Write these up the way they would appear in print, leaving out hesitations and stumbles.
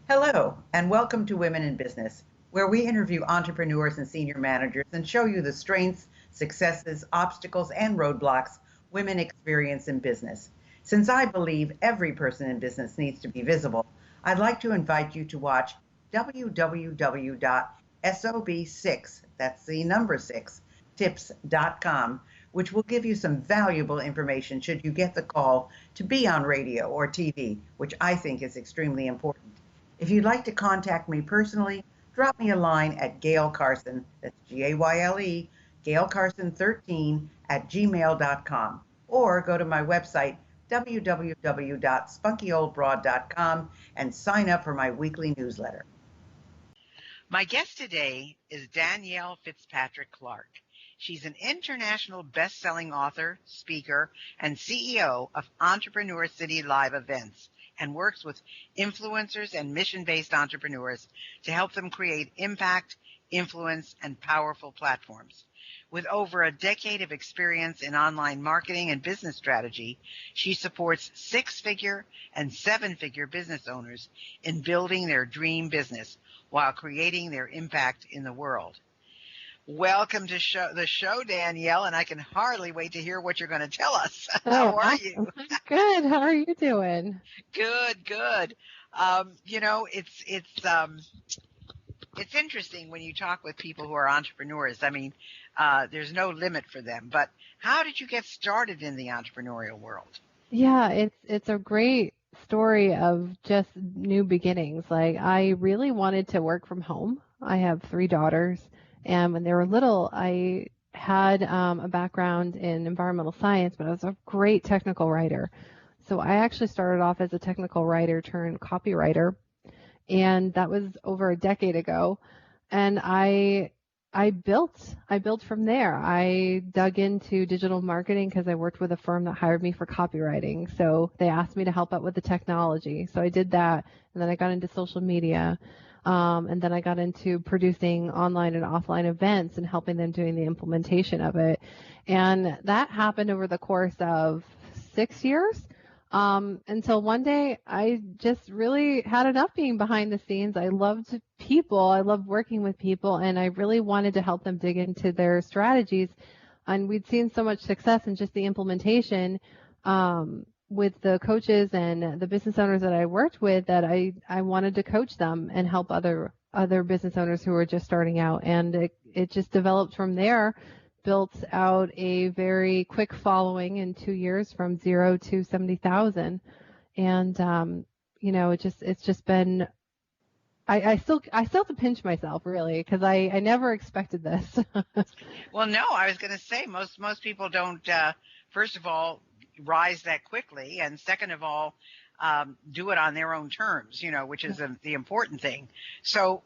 Hello, and welcome to Women in Business, where we interview entrepreneurs and senior managers and show you the strengths, successes, obstacles, and roadblocks women experience in business. Since I believe every person in business needs to be visible, I'd like to invite you to watch www.sob6, that's the number 6, tips.com, which will give you some valuable information should you get the call to be on radio or TV, which I think is extremely important. If you'd like to contact me personally, drop me a line at Gayle Carson, that's Gayle, Gayle Carson 13 at gmail.com, or go to my website, www.spunkyoldbroad.com, and sign up for my weekly newsletter. My guest today is Danielle Fitzpatrick-Clark. She's an international best-selling author, speaker, and CEO of Entrepreneur City Live events, and works with influencers and mission-based entrepreneurs to help them create impact, influence, and powerful platforms. With over a decade of experience in online marketing and business strategy, she supports six-figure and seven-figure business owners in building their dream business while creating their impact in the world. Welcome to the show, Danielle, and I can hardly wait to hear what you're going to tell us. How are you? Good. How are you doing? Good. It's interesting when you talk with people who are entrepreneurs. I mean, there's no limit for them. But how did you get started in the entrepreneurial world? Yeah, it's a great story of just new beginnings. Like, I really wanted to work from home. I have three daughters. And when they were little, I had a background in environmental science, but I was a great technical writer. So I actually started off as a technical writer turned copywriter, and that was over a decade ago. And I built from there. I dug into digital marketing because I worked with a firm that hired me for copywriting. So they asked me to help out with the technology. So I did that, and then I got into social media. And then I got into producing online and offline events and helping them doing the implementation of it. And that happened over the course of 6 years, until one day I just really had enough being behind the scenes. I loved people. I loved working with people, and I really wanted to help them dig into their strategies. And we'd seen so much success in just the implementation, with the coaches and the business owners that I worked with, that I wanted to coach them and help other business owners who were just starting out. And it just developed from there, built out a very quick following in 2 years from 0 to 70,000. And, it's just been, I still have to pinch myself, really, because I never expected this. Well, no, I was going to say most people don't, first of all, rise that quickly, and second of all, do it on their own terms, which is the important thing. So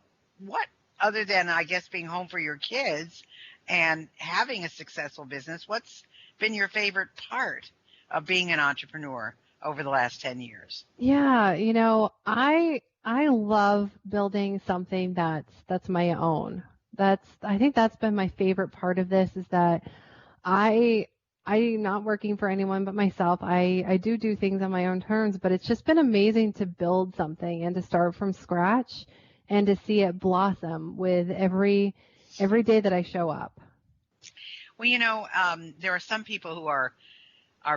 what, other than, I guess, being home for your kids and having a successful business, what's been your favorite part of being an entrepreneur over the last 10 years? Yeah, I love building something that's my own. I think that's been my favorite part of this, is that I'm not working for anyone but myself. I do things on my own terms, but it's just been amazing to build something and to start from scratch and to see it blossom with every day that I show up. Well, there are some people who are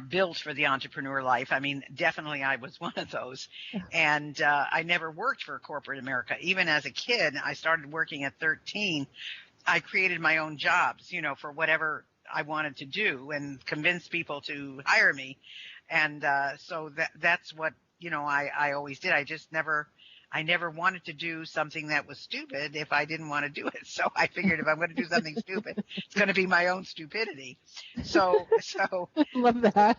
built for the entrepreneur life. I mean, definitely I was one of those. And I never worked for corporate America. Even as a kid, I started working at 13. I created my own jobs, for whatever I wanted to do, and convince people to hire me. And so that's what, I always did. I never wanted to do something that was stupid if I didn't want to do it. So I figured if I'm going to do something stupid, it's going to be my own stupidity. So Love that.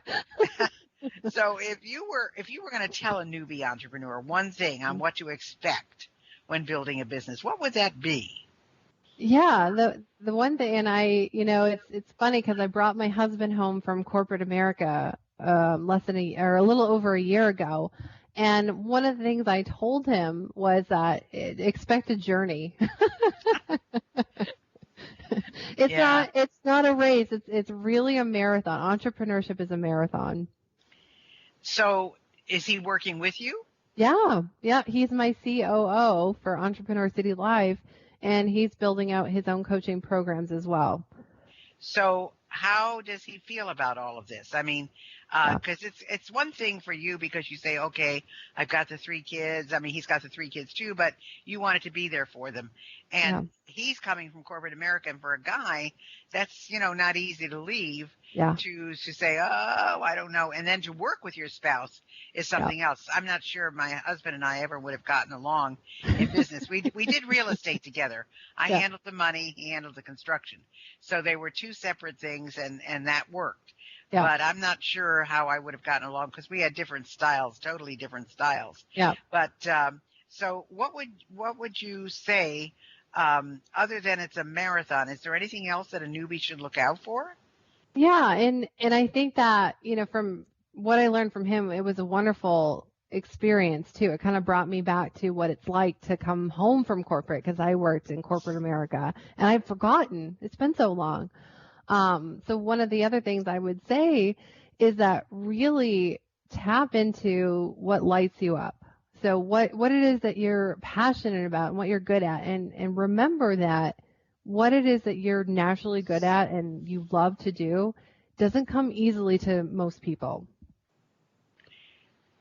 So if you were going to tell a newbie entrepreneur one thing on what to expect when building a business, what would that be? Yeah, the one thing, and it's funny because I brought my husband home from corporate America a little over a year ago, and one of the things I told him was that expect a journey. It's not a race. It's really a marathon. Entrepreneurship is a marathon. So is he working with you? Yeah. Yeah. He's my COO for Entrepreneur City Live, and he's building out his own coaching programs as well. So how does he feel about all of this? I mean, Yeah. because it's one thing for you because you say, okay, I've got the 3 kids. I mean, he's got the 3 kids too, but you wanted to be there for them. Yeah. And he's coming from corporate America, and for a guy, that's, not easy to leave Yeah. to say, oh, I don't know. And then to work with your spouse is something else. I'm not sure my husband and I ever would have gotten along in business. We did real estate together. I Yeah. handled the money, he handled the construction. So they were two separate things, and that worked. Yeah. But I'm not sure how I would have gotten along because we had different styles, totally different styles. Yeah. But so what would you say, other than it's a marathon? Is there anything else that a newbie should look out for? Yeah. And I think that, from what I learned from him, it was a wonderful experience too. It kind of brought me back to what it's like to come home from corporate, because I worked in corporate America and I've forgotten. It's been so long. So one of the other things I would say is that really tap into what lights you up. So what it is that you're passionate about and what you're good at, and remember that what it is that you're naturally good at and you love to do doesn't come easily to most people.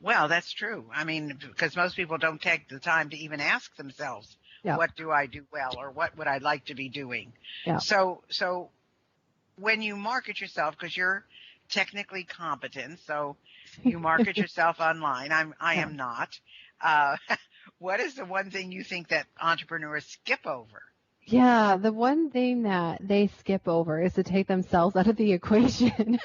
Well, that's true. I mean, because most people don't take the time to even ask themselves, Yeah. what do I do well, or what would I like to be doing? Yeah. So when you market yourself, because you're technically competent, so you market yourself online. I am not. What is the one thing you think that entrepreneurs skip over? Yeah, the one thing that they skip over is to take themselves out of the equation.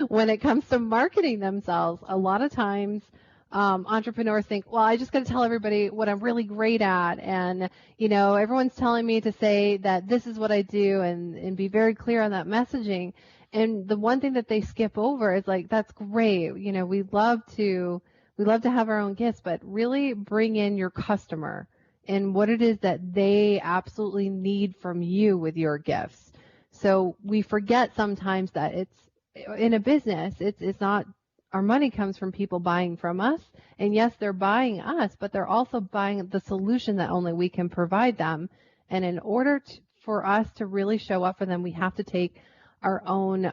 When it comes to marketing themselves, a lot of times entrepreneurs think, well, I just got to tell everybody what I'm really great at. And, everyone's telling me to say that this is what I do, and be very clear on that messaging. And the one thing that they skip over is like, that's great. We love to have our own gifts, but really bring in your customer and what it is that they absolutely need from you with your gifts. So we forget sometimes that it's in a business, it's not, our money comes from people buying from us. And yes, they're buying us, but they're also buying the solution that only we can provide them. And in order for us to really show up for them, we have to take our own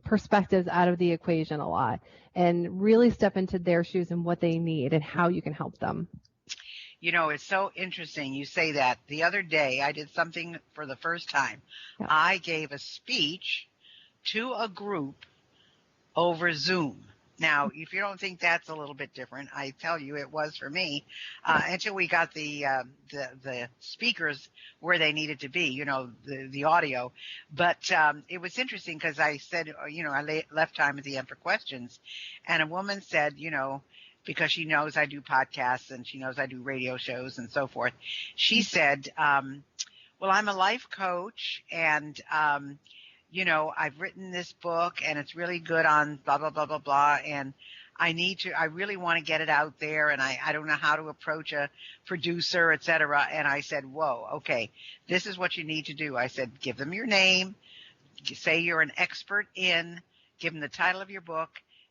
perspectives out of the equation a lot and really step into their shoes and what they need and how you can help them. It's so interesting you say that. The other day, I did something for the first time. Yeah. I gave a speech to a group over Zoom. Now, if you don't think that's a little bit different, I tell you it was for me, until we got the speakers where they needed to be, the audio. But it was interesting because I said, I left time at the end for questions. And a woman said, because she knows I do podcasts and she knows I do radio shows and so forth. She said, well, I'm a life coach, and, I've written this book and it's really good on blah, blah, blah, blah, blah. And I really want to get it out there, and I don't know how to approach a producer, et cetera. And I said, whoa, okay, this is what you need to do. I said, give them your name, say you're an expert give them the title of your book,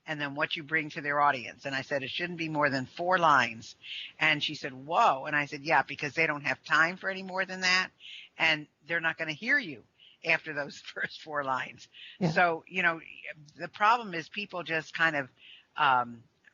and then what you bring to their audience. And I said, it shouldn't be more than 4 lines. And she said, whoa. And I said, yeah, because they don't have time for any more than that. And they're not going to hear you after those first 4 lines. Yeah. So, the problem is people just kind of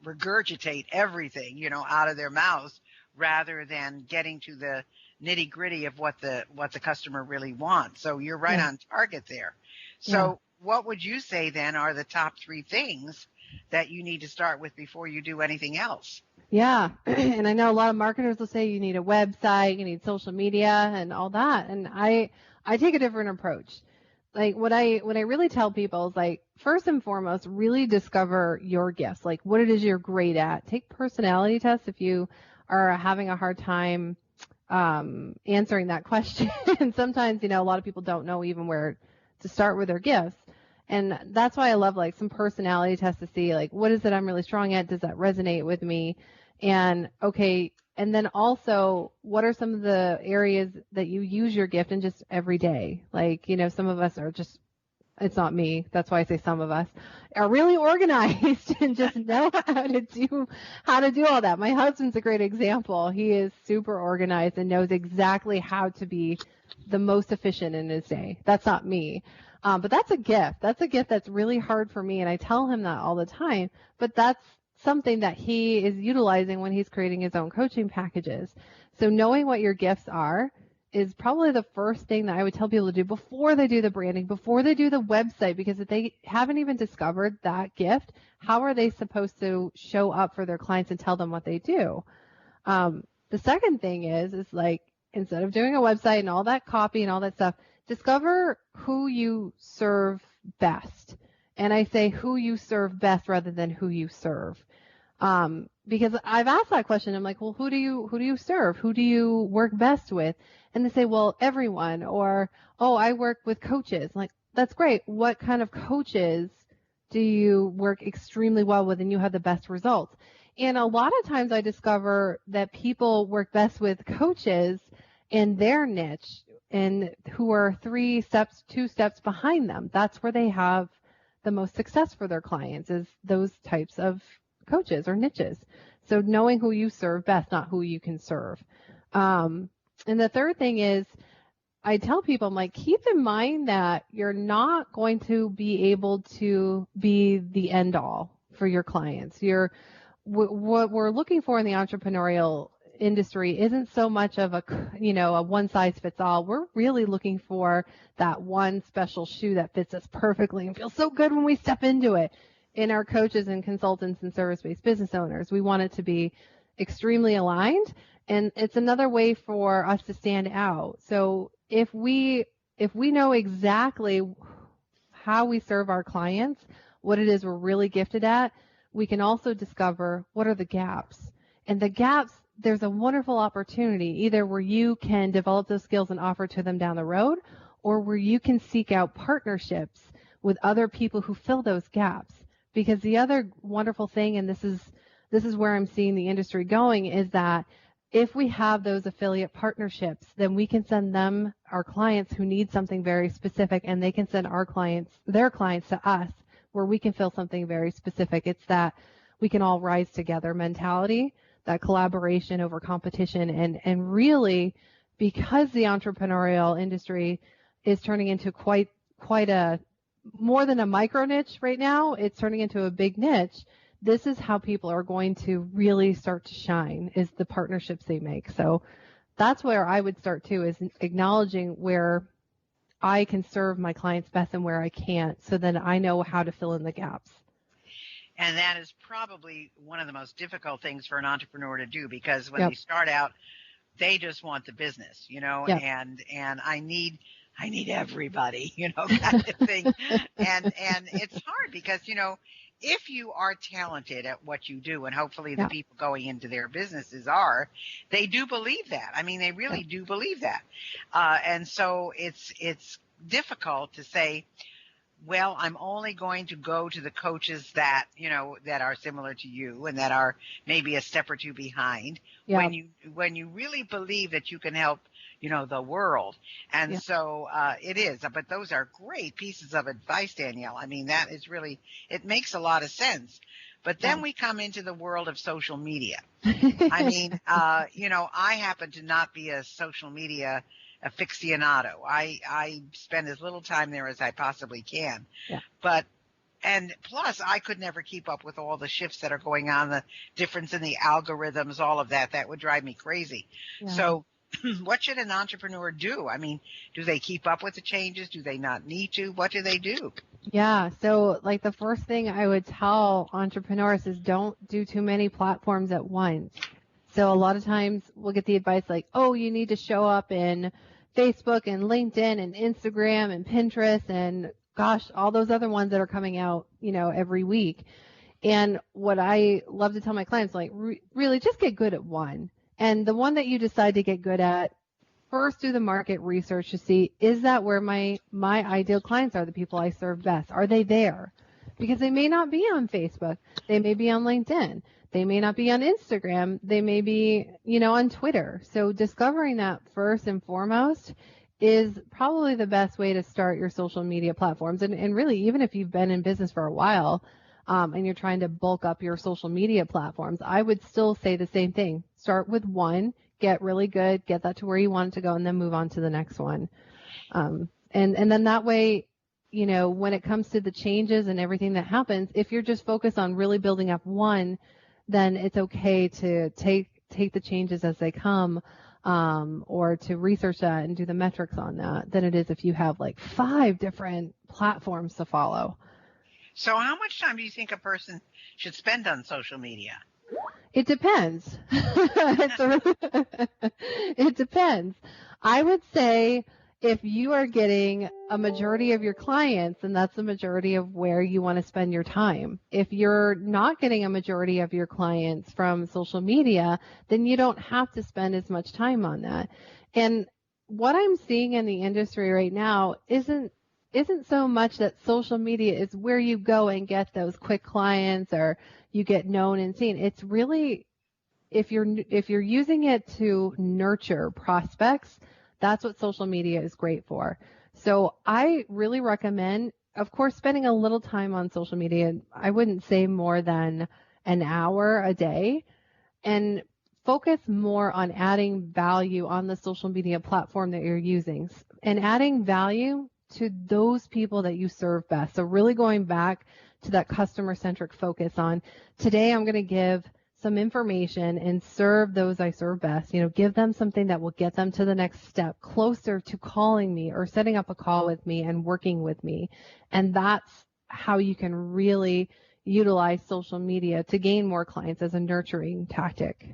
regurgitate everything, out of their mouths rather than getting to the nitty gritty of what the customer really wants. So you're right on target there. So what would you say then are the top 3 things that you need to start with before you do anything else? Yeah. And I know a lot of marketers will say you need a website, you need social media and all that. And I take a different approach. Like what I really tell people is, like, first and foremost, really discover your gifts, like what it is you're great at. Take personality tests if you are having a hard time answering that question. And sometimes, a lot of people don't know even where to start with their gifts. And that's why I love, like, some personality tests to see, like, what is it I'm really strong at? Does that resonate with me? And okay. And then also, what are some of the areas that you use your gift in just every day? Like, some of us are just it's not me, that's why I say some of us, are really organized and just know how to do all that. My husband's a great example. He is super organized and knows exactly how to be the most efficient in his day. That's not me. But that's a gift. That's a gift that's really hard for me, and I tell him that all the time. But that's something that he is utilizing when he's creating his own coaching packages. So knowing what your gifts are is probably the first thing that I would tell people to do before they do the branding, before they do the website, because if they haven't even discovered that gift, how are they supposed to show up for their clients and tell them what they do? The second thing is like, instead of doing a website and all that copy and all that stuff, discover who you serve best. And I say who you serve best rather than who you serve. Because I've asked that question. I'm like, well, who do you serve? Who do you work best with? And they say, well, everyone, or, oh, I work with coaches. I'm like, that's great. What kind of coaches do you work extremely well with and you have the best results? And a lot of times I discover that people work best with coaches in their niche and who are 2 steps behind them. That's where they have the most success for their clients, is those types of coaches or niches. So knowing who you serve best, not who you can serve. And the third thing is, I tell people, I'm like, keep in mind that you're not going to be able to be the end all for your clients. What we're looking for in the entrepreneurial industry isn't so much of a one size fits all. We're really looking for that one special shoe that fits us perfectly and feels so good when we step into it. In our coaches and consultants and service-based business owners, we want it to be extremely aligned, and it's another way for us to stand out. So if we know exactly how we serve our clients, what it is we're really gifted at, we can also discover what are the gaps. And the gaps, there's a wonderful opportunity, either where you can develop those skills and offer to them down the road, or where you can seek out partnerships with other people who fill those gaps. Because the other wonderful thing, and this is where I'm seeing the industry going, is that if we have those affiliate partnerships, then we can send them, our clients who need something very specific, and they can send their clients to us, where we can fill something very specific. It's that we can all rise together mentality, that collaboration over competition, and really, because the entrepreneurial industry is turning into quite a more than a micro niche right now, it's turning into a big niche. This is how people are going to really start to shine, is the partnerships they make. So that's where I would start too, is acknowledging where I can serve my clients best and where I can't, so then I know how to fill in the gaps. And that is probably one of the most difficult things for an entrepreneur to do, because when Yep. they start out, they just want the business, Yep. and I need everybody, kind of thing. And it's hard because, if you are talented at what you do, and hopefully the people going into their businesses are, they do believe that. I mean, they really do believe that. And so it's difficult to say, well, I'm only going to go to the coaches that, that are similar to you and that are maybe a step or two behind, when you really believe that you can help, the world. And so it is. But those are great pieces of advice, Danielle. I mean, that is really, it makes a lot of sense. But then we come into the world of social media. I mean, I happen to not be a social media aficionado. I spend as little time there as I possibly can. Yeah. And plus, I could never keep up with all the shifts that are going on, the difference in the algorithms, all of that. That would drive me crazy. Yeah. So what should an entrepreneur do? I mean, do they keep up with the changes? Do they not need to? What do they do? Yeah. So like the first thing I would tell entrepreneurs is don't do too many platforms at once. So a lot of times we'll get the advice like, oh, you need to show up in Facebook and LinkedIn and Instagram and Pinterest and gosh, all those other ones that are coming out, every week. And what I love to tell my clients, like, really just get good at one. And the one that you decide to get good at, first do the market research to see, is that where my ideal clients are, the people I serve best? Are they there? Because they may not be on Facebook. They may be on LinkedIn. They may not be on Instagram. They may be, on Twitter. So discovering that first and foremost, is probably the best way to start your social media platforms. And really, even if you've been in business for a while, and you're trying to bulk up your social media platforms, I would still say the same thing. Start with one, get really good, get that to where you want it to go, and then move on to the next one. And then that way, you know, when it comes to the changes and everything that happens, if you're just focused on really building up one, then it's okay to take the changes as they come, or to research that and do the metrics on that, than it is if you have like 5 different platforms to follow. So how much time do you think a person should spend on social media? It depends. It depends. I would say if you are getting a majority of your clients, then that's the majority of where you want to spend your time. If you're not getting a majority of your clients from social media, then you don't have to spend as much time on that. And what I'm seeing in the industry right now isn't so much that social media is where you go and get those quick clients or you get known and seen. It's really, if you're using it to nurture prospects, that's what social media is great for. So I really recommend, of course, spending a little time on social media. I wouldn't say more than an hour a day, and focus more on adding value on the social media platform that you're using and adding value to those people that you serve best. So really going back to that customer-centric focus on, today I'm going to give some information and serve those I serve best. You know, give them something that will get them to the next step, closer to calling me or setting up a call with me and working with me. And that's how you can really utilize social media to gain more clients as a nurturing tactic.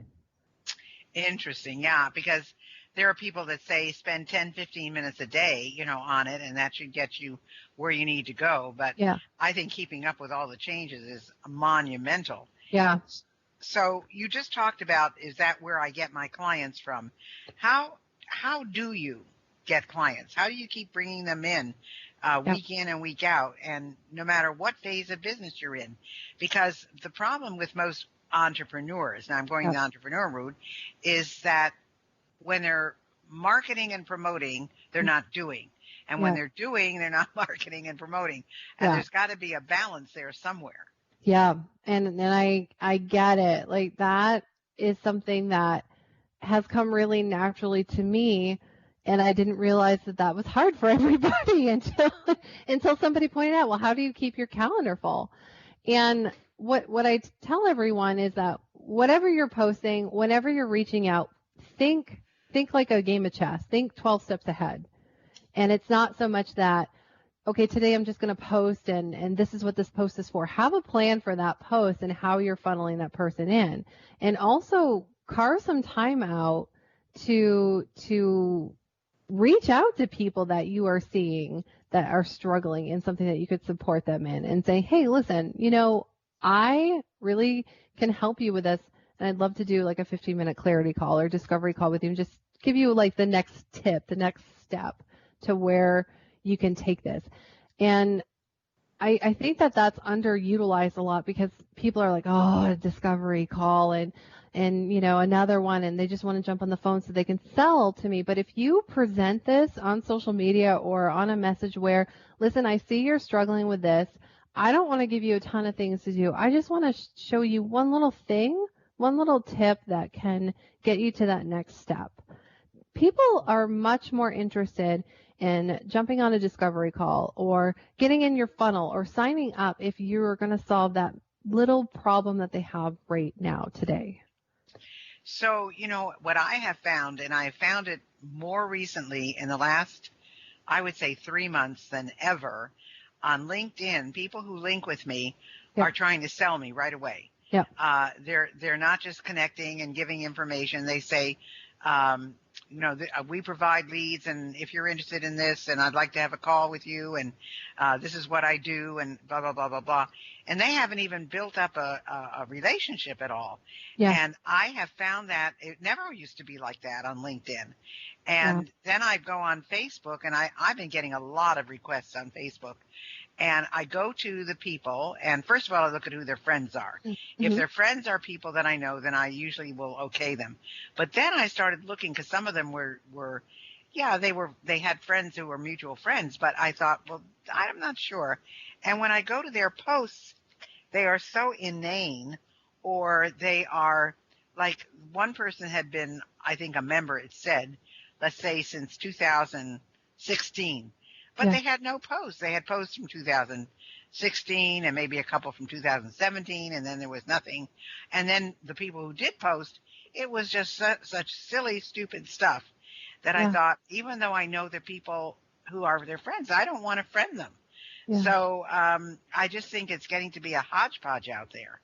Interesting, yeah, because there are people that say spend 10, 15 minutes a day, you know, on it, and that should get you where you need to go. But Yeah. I think keeping up with all the changes is monumental. Yeah. So you just talked about, is that where I get my clients from? How do you get clients? How do you keep bringing them in week in and week out, and no matter what phase of business you're in? Because the problem with most entrepreneurs, and I'm going the entrepreneur route, is that when they're marketing and promoting, they're not doing. And when they're doing, they're not marketing and promoting. And there's got to be a balance there somewhere. Yeah. And I get it. Like, that is something that has come really naturally to me. And I didn't realize that that was hard for everybody until somebody pointed out, well, how do you keep your calendar full? And what I tell everyone is that whatever you're posting, whenever you're reaching out, think like a game of chess. Think 12 steps ahead. And it's not so much that, okay, today I'm just going to post and this is what this post is for. Have a plan for that post and how you're funneling that person in. And also carve some time out to reach out to people that you are seeing that are struggling in something that you could support them in, and say, hey, listen, you know, I really can help you with this, and I'd love to do like a 15-minute clarity call or discovery call with you and just give you like the next tip, the next step to where you can take this. And I think that that's underutilized a lot, because people are like, oh, a discovery call and you know, another one, and they just want to jump on the phone so they can sell to me. But if you present this on social media or on a message where, listen, I see you're struggling with this. I don't want to give you a ton of things to do. I just want to show you one little thing, one little tip that can get you to that next step. People are much more interested in jumping on a discovery call or getting in your funnel or signing up if you're going to solve that little problem that they have right now today. So, you know, what I have found, and I found it more recently in the last, I would say 3 months than ever, on LinkedIn, people who link with me are trying to sell me right away. Yeah. They're not just connecting and giving information. They say, you know, we provide leads, and if you're interested in this, and I'd like to have a call with you, and this is what I do, and blah, blah, blah, blah, blah. And they haven't even built up a relationship at all. Yeah. And I have found that it never used to be like that on LinkedIn. And then I go on Facebook, and I've been getting a lot of requests on Facebook. And I go to the people, and first of all, I look at who their friends are. Mm-hmm. If their friends are people that I know, then I usually will okay them. But then I started looking, because some of them were Yeah, they had friends who were mutual friends, but I thought, well, I'm not sure. And when I go to their posts, they are so inane, or they are like, one person had been, I think, a member, it said, let's say since 2016, but Yeah. they had no posts. They had posts from 2016 and maybe a couple from 2017, and then there was nothing. And then the people who did post, it was just such silly, stupid stuff that I Yeah. thought, even though I know the people who are their friends, I don't want to friend them. Yeah. So I just think it's getting to be a hodgepodge out there.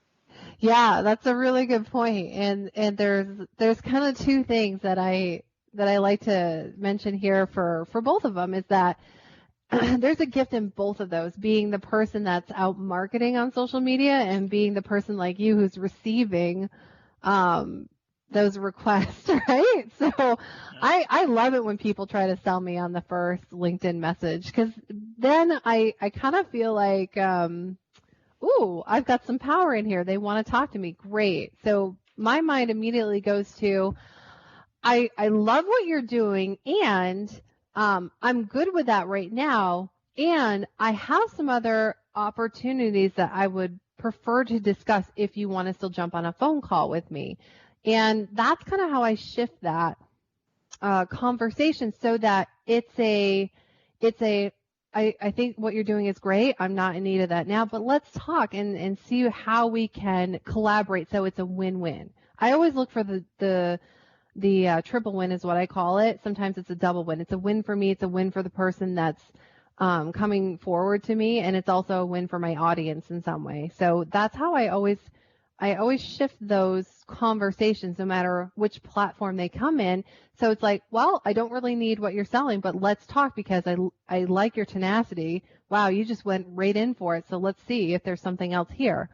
Yeah, that's a really good point. And there's kind of two things that I like to mention here for both of them is that there's a gift in both of those, being the person that's out marketing on social media and being the person like you who's receiving those requests, right? So I love it when people try to sell me on the first LinkedIn message, because then I kind of feel like, ooh, I've got some power in here. They want to talk to me. Great. So my mind immediately goes to, I love what you're doing, and I'm good with that right now. And I have some other opportunities that I would prefer to discuss if you want to still jump on a phone call with me. And that's kind of how I shift that conversation, so that I think what you're doing is great. I'm not in need of that now, but let's talk and see how we can collaborate so it's a win-win. I always look for the triple win is what I call it. Sometimes it's a double win. It's a win for me. It's a win for the person that's coming forward to me, and it's also a win for my audience in some way. So that's how I always shift those conversations, no matter which platform they come in. So it's like, well, I don't really need what you're selling, but let's talk because I like your tenacity. Wow, you just went right in for it. So let's see if there's something else here.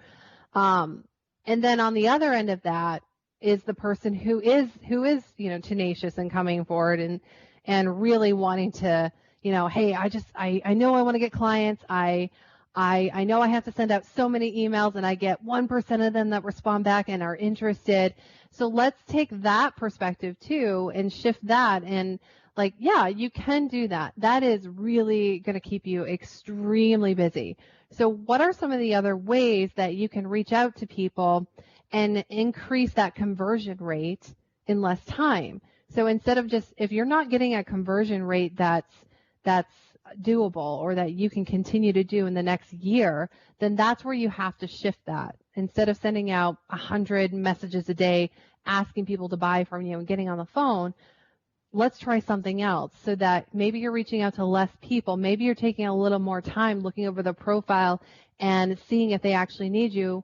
And then on the other end of that is the person who is tenacious and coming forward and really wanting to, hey, I know I want to get clients. I know I have to send out so many emails, and I get 1% of them that respond back and are interested. So let's take that perspective too and shift that. And like, yeah, you can do that. That is really going to keep you extremely busy. So what are some of the other ways that you can reach out to people and increase that conversion rate in less time? So instead of just, if you're not getting a conversion rate that's doable or that you can continue to do in the next year, then that's where you have to shift that. Instead of sending out 100 messages a day asking people to buy from you and getting on the phone, let's try something else, so that maybe you're reaching out to less people. Maybe you're taking a little more time looking over the profile and seeing if they actually need you,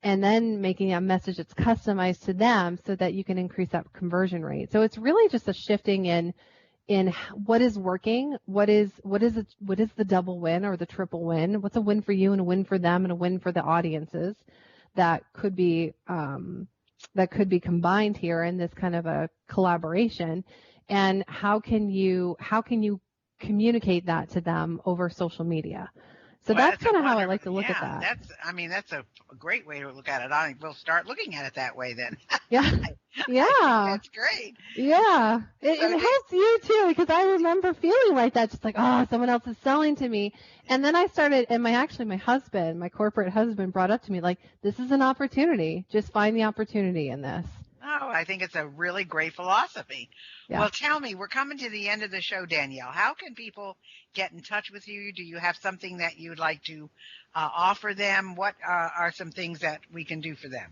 and then making a message that's customized to them so that you can increase that conversion rate. So it's really just a shifting in what is working, what is the double win or the triple win, what's a win for you and a win for them and a win for the audiences that could be combined here in this kind of a collaboration, and how can you communicate that to them over social media. So Well, that's kind of how I like to look at that. That's a great way to look at it. I think we'll start looking at it that way then. Yeah. Yeah. That's great. Yeah. It helps you too, because I remember feeling like that, just like, oh, someone else is selling to me. And then I started, and my husband, my corporate husband, brought up to me like, this is an opportunity. Just find the opportunity in this. Oh, I think it's a really great philosophy. Yeah. Well, tell me, we're coming to the end of the show, Danielle. How can people get in touch with you? Do you have something that you'd like to offer them? What are some things that we can do for them?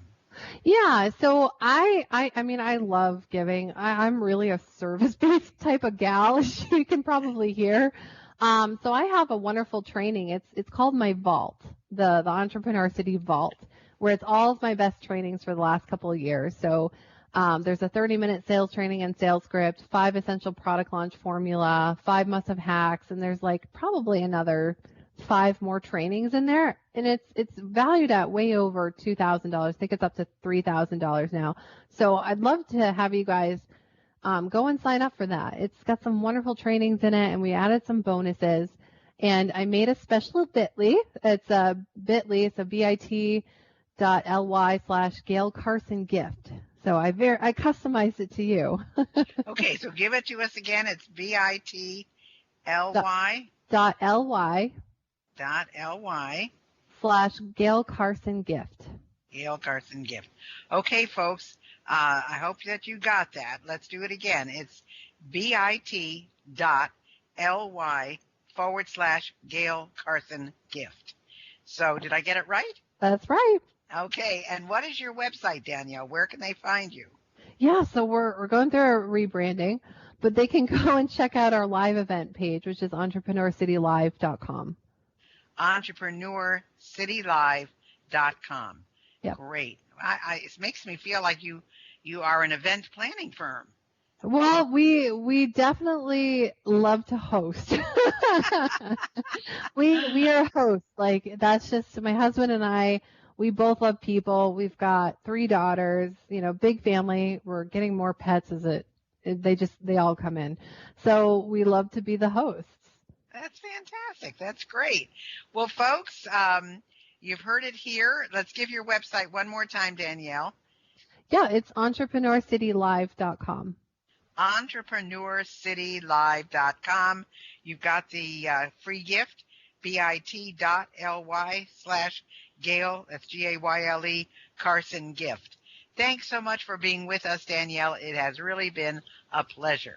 Yeah, so I mean, I love giving. I'm really a service-based type of gal, as you can probably hear. So I have a wonderful training. It's called my Vault, the Entrepreneur City Vault, where it's all of my best trainings for the last couple of years. So there's a 30-minute sales training and sales script, 5 essential product launch formula, 5 must-have hacks, and there's like probably another 5 more trainings in there, and it's valued at way over $2,000. I think it's up to $3,000 now. So I'd love to have you guys go and sign up for that. It's got some wonderful trainings in it, and we added some bonuses. And I made a special bit.ly. It's a bit.ly. It's a bit.ly/Gayle Carson gift. So I customized it to you. Okay, so give it to us again. It's bit.ly .ly / Gayle Carson gift. Gayle Carson gift. Okay, folks, I hope that you got that. Let's do it again. It's bit.ly / Gayle Carson gift. So did I get it right? That's right. Okay, and what is your website, Danielle? Where can they find you? Yeah, so we're going through a rebranding, but they can go and check out our live event page, which is entrepreneurcitylive.com. entrepreneurcitylive.com. Yep. Great. It makes me feel like you are an event planning firm. Well, we definitely love to host. we are hosts. Like, that's just my husband and I. We both love people. We've got 3 daughters, big family. We're getting more pets they all come in. So we love to be the hosts. That's fantastic. That's great. Well, folks, you've heard it here. Let's give your website one more time, Danielle. Yeah, it's entrepreneurcitylive.com. entrepreneurcitylive.com. You've got the free gift, bit.ly / Gayle, that's Gayle, Carson gift. Thanks so much for being with us, Danielle. It has really been a pleasure.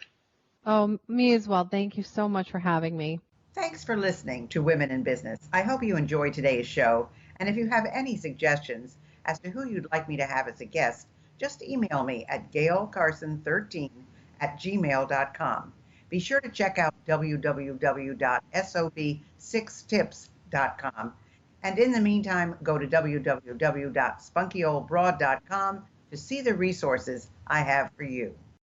Oh, me as well. Thank you so much for having me. Thanks for listening to Women in Business. I hope you enjoyed today's show. And if you have any suggestions as to who you'd like me to have as a guest, just email me at gaylecarson13@gmail.com. Be sure to check out www.sob6tips.com. And in the meantime, go to www.spunkyoldbroad.com to see the resources I have for you.